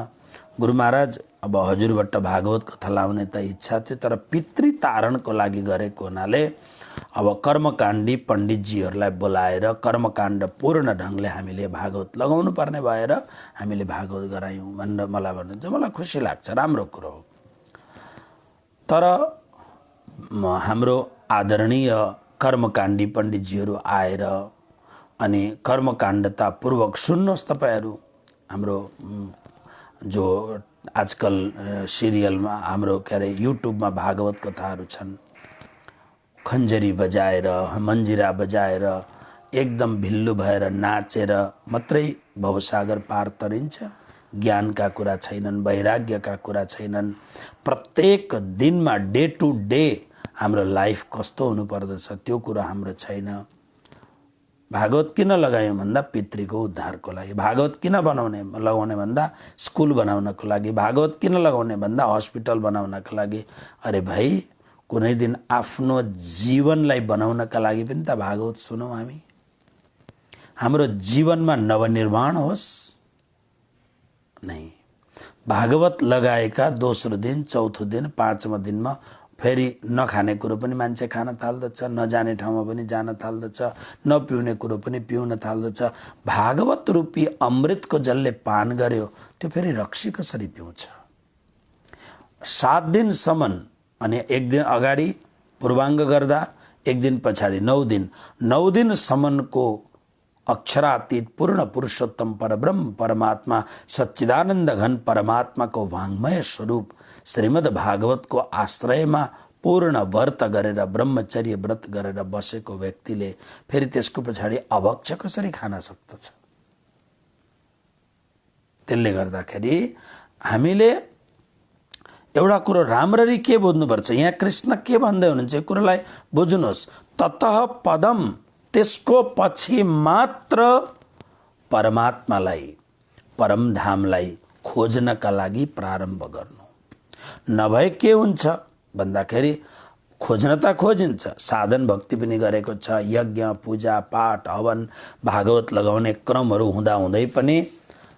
गुरु महाराज अब हजुरबाट भागवत कथा लाउने त इच्छा थियो, तर पितृतारणको लागि गरेको हुनाले अब कर्मकाण्डी पण्डितजीहरूलाई बोलाएर कर्मकाण्ड पूर्ण ढङ्गले हामीले भागवत लगाउनु पर्ने भएर हामीले भागवत गरायौँ भनेर मलाई भन्नुहुन्छ। मलाई खुसी लाग्छ, राम्रो कुरो हो। तर हाम्रो आदरणीय कर्मकाण्डी पण्डितजीहरू आएर अनि कर्मकाण्डतापूर्वक सुन्नुहोस् तपाईहरू। हाम्रो जो आजकल सिरियलमा हाम्रो के अरे युट्युबमा भागवत कथाहरू छन्, खञ्जरी बजाएर, मन्जिरा बजाएर, एकदम भिल्लु भएर नाचेर मात्रै भवसागर पार तरिन्छ। ज्ञानका कुरा छैनन्, वैराग्यका कुरा छैनन्। प्रत्येक दिनमा डे टु डे हाम्रो लाइफ कस्तो हुनुपर्दछ त्यो कुरा हाम्रो छैन। भागवत किन लगायौँ भन्दा पितृको उद्धारको लागि। भागवत किन लगाउने भन्दा स्कुल बनाउनको लागि। भागवत किन लगाउने भन्दा हस्पिटल बनाउनका लागि। अरे भाइ, कुनै दिन आफ्नो जीवनलाई बनाउनका लागि पनि त भागवत सुनौँ हामी। हाम्रो जीवनमा नवनिर्माण होस् नै। भागवत लगाएका दोस्रो दिन, चौथो दिन, पाँचौं दिनमा फेरि नखाने कुरो पनि मान्छे खान थाल्दछ, नजाने ठाउँमा पनि जान थाल्दछ, नपिउने कुरो पनि पिउन थाल्दछ। भागवत रूपी अमृतको जसले पान गर्यो त्यो फेरि रक्सी कसरी पिउँछ? 7 दिनसम्म, अनि एक दिन अगाडि पूर्वाङ्ग गर्दा, एक दिन पछाडि 9 दिनसम्मको अक्षरातीत पूर्ण पुरुषोत्तम परब्रह्म परमात्मा सच्चिदानन्द घन परमात्माको वाङ्मय स्वरूप श्रीमद् भागवतको आश्रयमा पूर्ण व्रत गरेर, ब्रह्मचर्य व्रत गरेर बसेको व्यक्तिले फेरि त्यसको पछाडि अभक्ष कसरी खान सक्दछ? त्यसले गर्दाखेरि हामीले एउटा कुरो राम्ररी के बुझ्नुपर्छ, यहाँ कृष्ण के भन्दै हुनुहुन्छ यो कुरोलाई बुझ्नुहोस्। ततः पदम, त्यसको पछि मात्र परमात्मालाई, परमधामलाई खोज्नका लागि प्रारम्भ गर्नु। नभए के हुन्छ भन्दाखेरि खोज्न त खोजिन्छ, साधन भक्ति पनि गरेको छ, यज्ञ पूजा पाठ हवन भागवत लगाउने क्रमहरू हुँदा हुँदै पनि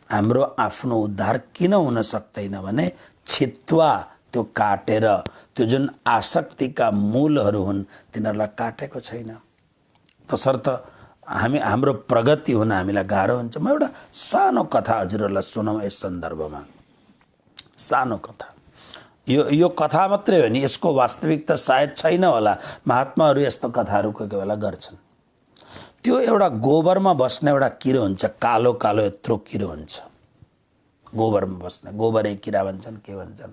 हाम्रो आफ्नो उद्धार किन हुन सक्दैन भने छित्वा त्यो काटेर त्यो जुन आसक्तिका मूलहरू हुन् तिनीहरूलाई काटेको छैन। तसर्थ हाम्रो प्रगति हुन हामीलाई गाह्रो हुन्छ। म एउटा सानो कथा हजुरहरूलाई सुनाउँ यस सन्दर्भमा। सानो कथा, यो कथा मात्रै हो नि, यसको वास्तविकता सायद छैन होला। महात्माहरू यस्तो कथाहरू कोही कोही बेला गर्छन्। त्यो एउटा गोबरमा बस्ने एउटा किरो हुन्छ, कालो कालो यत्रो किरो हुन्छ गोबरमा बस्ने, गोबरे किरा भन्छन् के भन्छन्।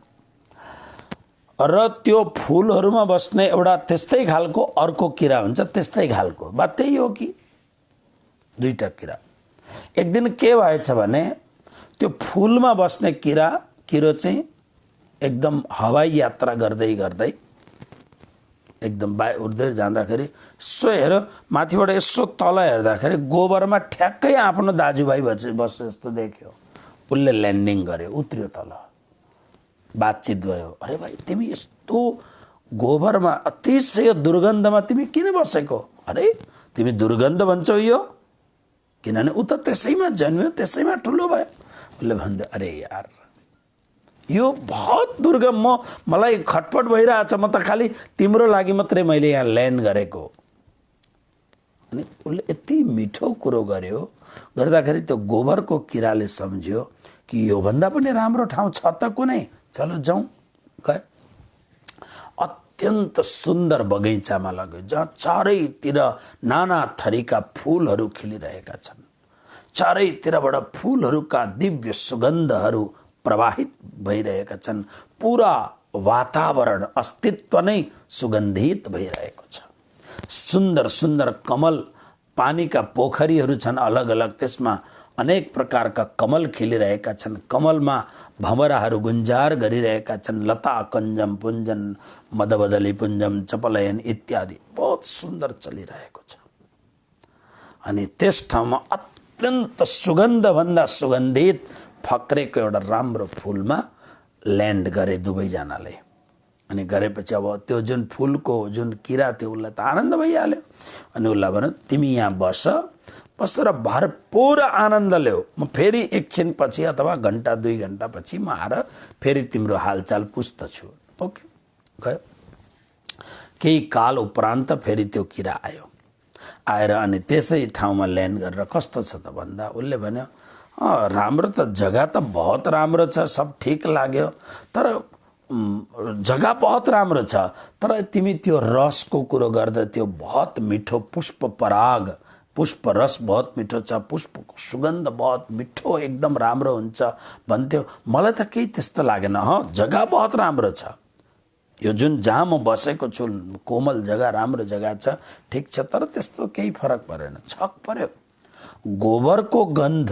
र त्यो फुलहरूमा बस्ने एउटा त्यस्तै खालको अर्को किरा हुन्छ, त्यस्तै खालको, बात त्यही हो कि दुईटा किरा। एक दिन के भएछ भने त्यो फुलमा बस्ने किरो चाहिँ एकदम हवाई यात्रा गर्दै गर्दै एकदम उड्दै जाँदाखेरि यसो हेर माथिबाट यसो तल हेर्दाखेरि गोबरमा ठ्याक्कै आफ्नो दाजुभाइ बसे जस्तो देख्यो। उसले ल्यान्डिङ गर्यो, उत्रियो तल, बातचित भयो। अरे भाइ तिमी यस्तो गोबरमा अतिशय दुर्गन्धमा तिमी किन बसेको? अरे तिमी दुर्गन्ध भन्छौ यो? किनभने ऊ त त्यसैमा जन्म्यो, त्यसैमा ठुलो भयो। उसले भन्दै अरे यार यो बहुत दुर्गम, मलाई खटपट भइरहेछ, म त खालि तिम्रो लागि मात्रै मैले यहाँ ल्यान्ड गरेको। अनि उसले यति मिठो कुरो गर्यो, गर्दाखेरि त्यो गोबरको किराले सम्झ्यो कि योभन्दा पनि राम्रो ठाउँ छ त कुनै, चलो जाउँ। गए, अत्यन्त सुन्दर बगैँचामा लग्यो जहाँ चारैतिर नाना थरीका फुलहरू खिलिरहेका छन्। चारैतिरबाट फुलहरूका दिव्य सुगन्धहरू प्रवाहित भइरहेका छन्। पुरा वातावरण, अस्तित्व नै सुगन्धित भइरहेको छ। सुन्दर सुन्दर कमल, पानीका पोखरीहरू छन् अलग अलग, त्यसमा अनेक प्रकारका कमल खिलिरहेका छन्। कमलमा भमराहरू गुन्जार गरिरहेका छन्। लता कञ्जम पुञ्जन मदबदली पुञ्जम चपलयन इत्यादि बहुत सुन्दर चलिरहेको छ। अनि त्यस ठाउँमा अत्यन्त सुगन्धभन्दा सुगन्धित फक्रेको एउटा राम्रो फुलमा ल्यान्ड गरे दुवैजनाले। अनि गरेपछि अब त्यो जुन फुलको जुन किरा थियो उसलाई त आनन्द भइहाल्यो। अनि उसलाई भन्यो तिमी यहाँ बसेर भरपूर आनन्द ल्याऊ, म फेरि एकछिन पछि अथवा घन्टा 2 घन्टा पछि म आएर फेरि तिम्रो हालचाल पुछ्दछु। ओके, गयो। केही काल उपरान्त फेरि त्यो किरा आएर अनि त्यसै ठाउँमा ल्यान्ड गरेर कस्तो छ त भन्दा उसले भन्यो राम्रो त, जग्गा त बहुत राम्रो छ, सब ठिक लाग्यो, तर जग्गा बहुत राम्रो छ, तर तिमी त्यो रसको कुरो गर्दा त्यो बहुत मिठो पुष्प पराग, पुष्प रस बहुत मिठो छ, पुष्पको सुगन्ध बहुत मिठो एकदम राम्रो हुन्छ भन्थ्यो। मलाई त केही त्यस्तो लागेन। जग्गा बहुत राम्रो छ, यो जुन जहाँ म बसेको छु कोमल जग्गा, राम्रो जग्गा छ, ठिक छ, तर त्यस्तो केही फरक परेन। छक पर्यो। गोबरको गन्ध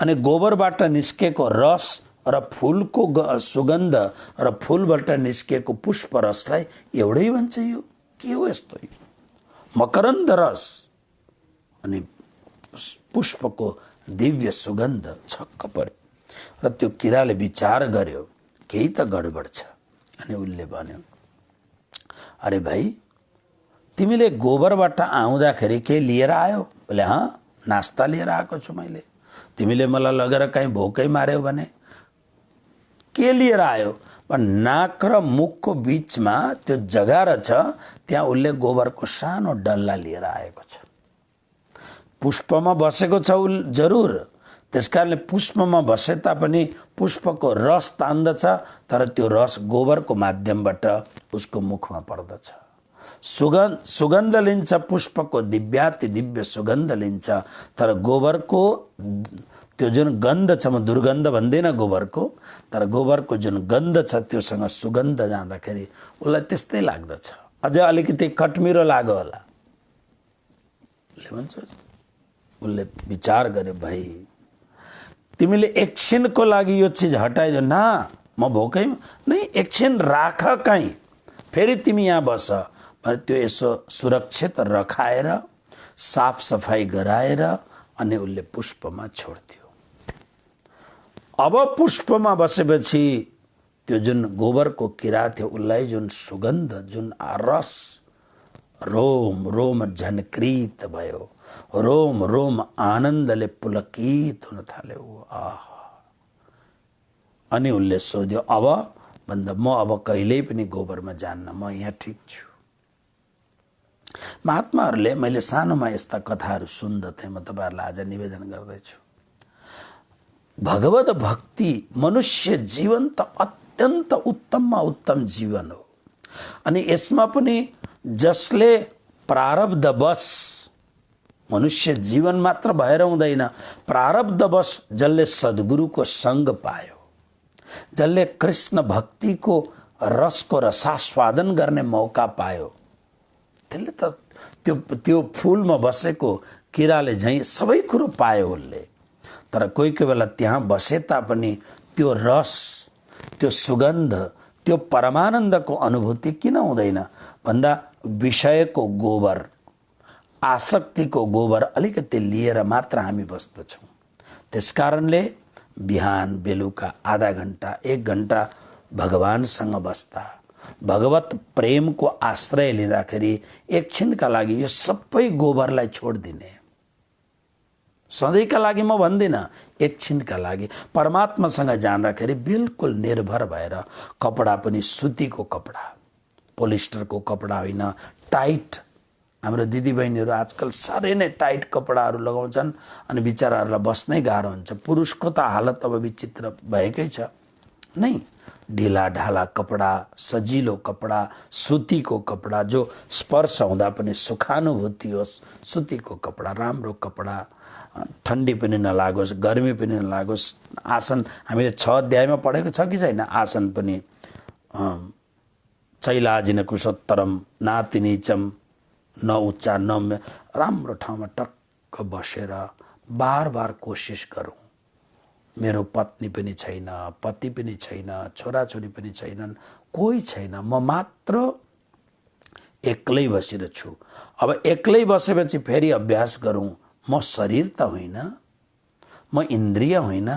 अनि गोबरबाट निस्केको रस र फुलको सुगन्ध र फुलबाट निस्केको पुष्प रसलाई एउटै भन्छ? यो के हो यस्तो? मकरन्द रस अनि पुष्पको दिव्य सुगन्ध, छक्क पर्यो। र त्यो किराले विचार गर्यो केही त गडबड छ। अनि उसले भन्यो अरे भाइ तिमीले गोबरबाट आउँदाखेरि के लिएर आयो? बोले नास्ता लिएर आएको छु मैले। तिमीले मलाई लगेर कहीँ भोकै मार्यौ भने के लिएर आयो? नाक र मुखको बीचमा त्यो जग्गा रहेछ, त्यहाँ उसले गोबरको सानो डल्ला लिएर आएको छ। पुष्पमा बसेको छ जरुर, त्यसकारणले पुष्पमा बसे तापनि पुष्पको रस तान्दछ, तर त्यो रस गोबरको माध्यमबाट उसको मुखमा पर्दछ। सुगन्ध लिन्छ, पुष्पको दिव्याति दिव्य सुगन्ध लिन्छ, तर गोबरको त्यो जुन गन्ध छ, म दुर्गन्ध भन्दिनँ गोबरको, तर गोबरको जुन गन्ध छ त्योसँग सुगन्ध जाँदाखेरि उसलाई त्यस्तै लाग्दछ। अझ अलिकति कटमिरो लाग्यो होला उसले भन्छ। उसले विचार गर्यो भाइ तिमीले एकछिनको लागि यो चिज हटाइदियो ना, म भोकै नहीं, एकछिन राख कहीँ, फेरि तिमी यहाँ बस भने त्यो यसो सुरक्षित रखाएर साफ सफाई गराएर अनि उसले पुष्पमा छोड्थ्यो। अब पुष्पमा बसेपछि त्यो जुन गोबरको किरा थियो उसलाई जुन सुगन्ध, जुन रस, रोम रोम झन्कृत भयो, रोम रोम आनन्दले पुलकित हुन थाल्यो। अनि उसले सोध्यो, अब भन्दा म अब कहिल्यै पनि गोबरमा जान्न, म यहाँ ठिक छु। महात्माहरूले, मैले सानोमा यस्ता कथाहरू सुन्दथे, म तपाईहरुलाई आज निवेदन गर्दैछु। भगवत भक्ति मनुष्य जीवन त अत्यन्त उत्तममा उत्तम जीवन हो। अनि यसमा पनि जसले प्रारब्धवश, मनुष्य जीवन मात्र भएर हुँदैन, प्रारब्धवश जसले सद्गुरुको संग पायो, जसले कृष्ण भक्तिको रसको रसास्वादन गर्ने मौका पायो, त्यसले त त्यो फूलमा बसेको किराले झैं सबै कुरो पायो उसले। तर कोही कोही बेला त्यहाँ बसे तापनि त्यो रस, त्यो सुगन्ध, त्यो परमानन्दको अनुभूति किन हुँदैन भन्दा विषयको गोबर, आसक्तिको गोबर अलिकति लिएर मात्र हामी बस्दछौँ। त्यसकारणले बिहान बेलुका आधा घण्टा 1 घण्टा भगवानसँग बस्दा, भगवत प्रेमको आश्रय लिँदाखेरि एकछिनका लागि यो सबै गोबरलाई छोडिदिने। सधैँका लागि म भन्दिनँ, एकछिनका लागि परमात्मासँग जाँदाखेरि बिल्कुल निर्भर भएर, कपडा पनि सुतीको कपडा, पोलिस्टरको कपडा होइन, टाइट। हाम्रो दिदीबहिनीहरू आजकल साह्रै नै टाइट कपडाहरू लगाउँछन् अनि बिचराहरूलाई बस्नै गाह्रो हुन्छ। पुरुषको त हालत अब विचित्र भएकै छ। नै ढिला ढाला कपडा, सजिलो कपडा, सुतीको कपडा, जो स्पर्श हुँदा पनि सुखानुभूति होस्, सुतीको कपडा, राम्रो कपडा, ठन्डी पनि नलागोस्, गर्मी पनि नलागोस्। आसन हामीले 6 अध्यायमा पढेको छ कि छैन? आसन पनि चैलाजिन कुशोत्तरम नातिनीचम, न उच्चा न, राम्रो ठाउँमा टक्क बसेर बार बार कोसिस गरौँ। मेरो पत्नी पनि छैन, पति पनि छैन, छोराछोरी पनि छैनन्, कोही छैन, म मात्र एक्लै बसिरहेछु। अब एक्लै बसेपछि फेरि अभ्यास गरौँ, म शरीर त होइन, म इन्द्रिय होइन,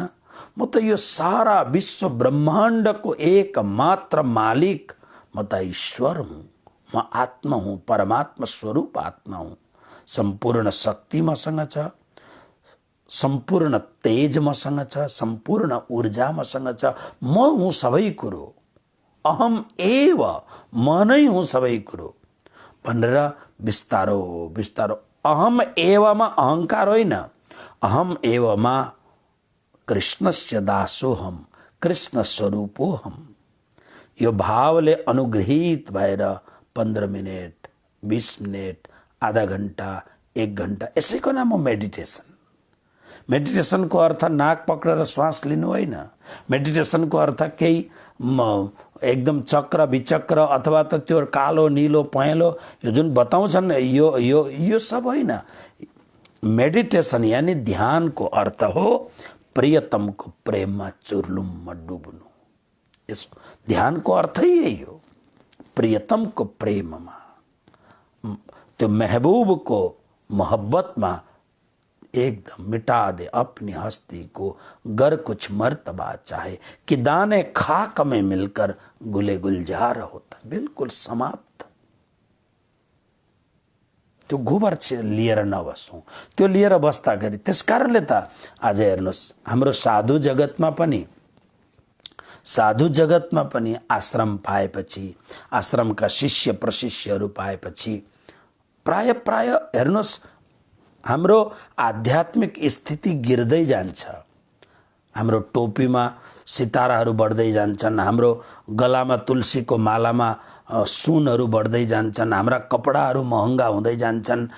म त यो सारा विश्व ब्रह्माण्डको एकमात्र मालिक, म त ईश्वर हुँ, म आत्मा हुँ, परमात्मा स्वरूप आत्मा हुँ। सम्पूर्ण शक्ति मसँग छ, सम्पूर्ण तेज मसँग छ, सम्पूर्ण ऊर्जा मसँग छ, म हुँ सबै कुरो, अहम एव, म नै हुँ सबै कुरो भनेर बिस्तारो बिस्तारो, अहम एवमा अहंकार होइन, अहम एवमा कृष्णस्य दासोहम, कृष्ण स्वरूपोहम, यो भावले अनुग्रहित भएर 15 मिनट, 20 मिनट, आधा घण्टा, 1 घण्टा, यसैको नाम हो मेडिटेसन। मेडिटेसनको अर्थ नाक पक्रेर श्वास लिनु होइन। मेडिटेसनको अर्थ केही एकदम चक्र विचक्र अथवा त त्यो कालो नीलो पहेँलो यो जुन बताउँछन् यो यो यो सब होइन। मेडिटेसन यानी ध्यानको अर्थ हो प्रियतमको प्रेममा चुर्लुममा डुब्नु। यस ध्यानको अर्थ यही हो, प्रियतमको प्रेममा, त्यो महबूबको मोहब्बतमा एकदम मिटा दे अपनी हस्ती को, गर कुछ मर्तबा चाहे कि दाने खाक में मिलकर गुले गुलजार होता। बिल्कुल समाप्त। त्यो गोबर लिएर नबसौँ, त्यो लिएर बस्दाखेरि। त्यसकारणले त आज हेर्नुहोस्, हाम्रो साधु जगतमा पनि आश्रम पाएपछि, आश्रमका शिष्य प्रशिष्यहरू पाएपछि प्राय हेर्नुहोस् हाम्रो आध्यात्मिक स्थिति गिर्दै जान्छ। हाम्रो टोपीमा सिताराहरू बढ्दै जान्छन्, हाम्रो गलामा तुलसीको मालामा सुनहरू बढ्दै जान्छन्, हाम्रा कपडाहरू महँगा हुँदै जान्छन्,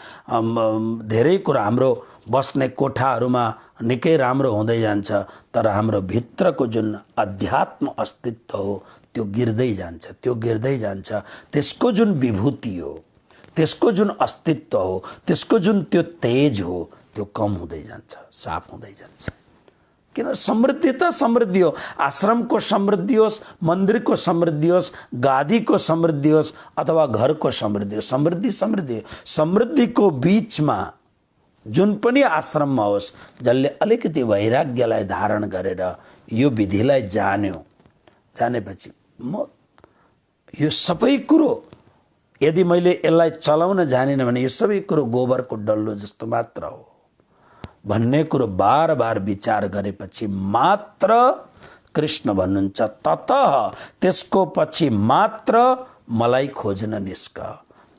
धेरै कुरा, हाम्रो बस्ने कोठाहरूमा निकै राम्रो हुँदै जान्छ, तर हाम्रो भित्रको जुन अध्यात्म अस्तित्व हो त्यो गिर्दै जान्छ, त्यो गिर्दै जान्छ। त्यसको जुन विभूति हो, त्यसको जुन अस्तित्व हो, त्यसको जुन त्यो तेज हो, त्यो कम हुँदै जान्छ, साफ हुँदै जान्छ। किन समृद्धि त समृद्धि हो, आश्रमको समृद्धि होस्, मन्दिरको समृद्धि होस्, गादीको समृद्धि होस् अथवा घरको समृद्धि होस्, समृद्धि समृद्धि हो। समृद्धिको बीचमा जुन पनि आश्रममा होस्, जसले अलिकति वैराग्यलाई धारण गरेर यो विधिलाई जानेपछि म यो सबै कुरो यदि मैले यसलाई चलाउन जानिन भने यो सबै कुरो गोबरको डल्लो जस्तो मात्र हो भन्ने कुरो बार बार विचार गरेपछि मात्र कृष्ण भन्नुहुन्छ ततः त्यसको पछि मात्र मलाई खोज्न निस्क,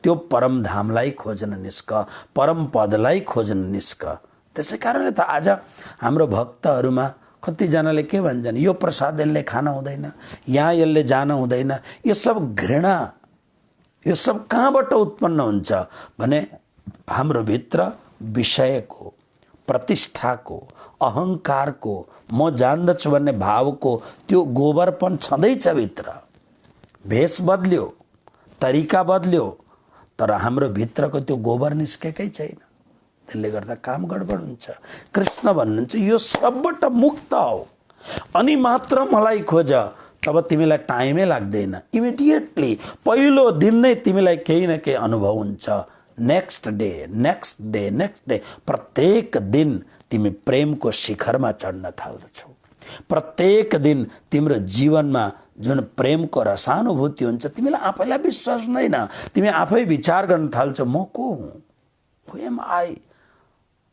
त्यो परम धामलाई खोज्न निस्क, परम पदलाई खोज्न निस्क। त्यसै कारणले त आज हाम्रो भक्तहरूमा कतिजनाले के भन्छन्, यो प्रसाद यसले खान हुँदैन, यहाँ यसले जान हुँदैन। यो सब घृणा, यो सब कहाँबाट उत्पन्न हुन्छ भने हाम्रो भित्र विषयको, प्रतिष्ठाको, अहंकारको, म जान्दछु भन्ने भावको त्यो गोबरपन छँदैछ भित्र। भेष बदल्यो, तरिका बदल्यो, तर हाम्रो भित्रको त्यो गोबर निस्केकै छैन। त्यसले गर्दा काम गडबड हुन्छ। कृष्ण भन्नुहुन्छ यो सबबाट मुक्त हो अनि मात्र मलाई खोज, तब तिमीलाई टाइमै लाग्दैन, इमिडिएटली पहिलो दिन नै तिमीलाई केही न केही अनुभव हुन्छ। नेक्स्ट डे प्रत्येक दिन तिमी प्रेमको शिखरमा चढ्न थाल्दछौ। प्रत्येक दिन तिम्रो जीवनमा जुन प्रेमको रसानुभूति हुन्छ, तिमीलाई आफैलाई विश्वास हुँदैन। तिमी आफै विचार गर्न थाल्छौ, म को हुँ, हु एम आई,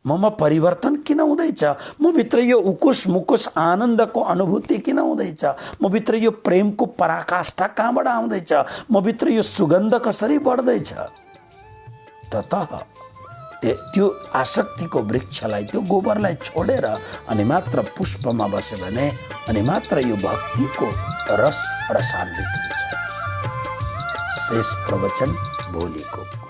ममा परिवर्तन किन हुँदैछ, म भित्र यो उकुस मुकुस आनन्दको अनुभूति किन हुँदैछ, म भित्र यो प्रेमको पराकाष्ठा कहाँबाट आउँदैछ, म भित्र यो सुगन्ध कसरी बढ्दैछ। ततः त्यो आसक्तिको वृक्षलाई, त्यो गोबरलाई छोडेर अनि मात्र पुष्पमा बस्यो भने अनि मात्र यो भक्तिको रस रसान्वित हुन्छ। शेष प्रवचन भोलिको।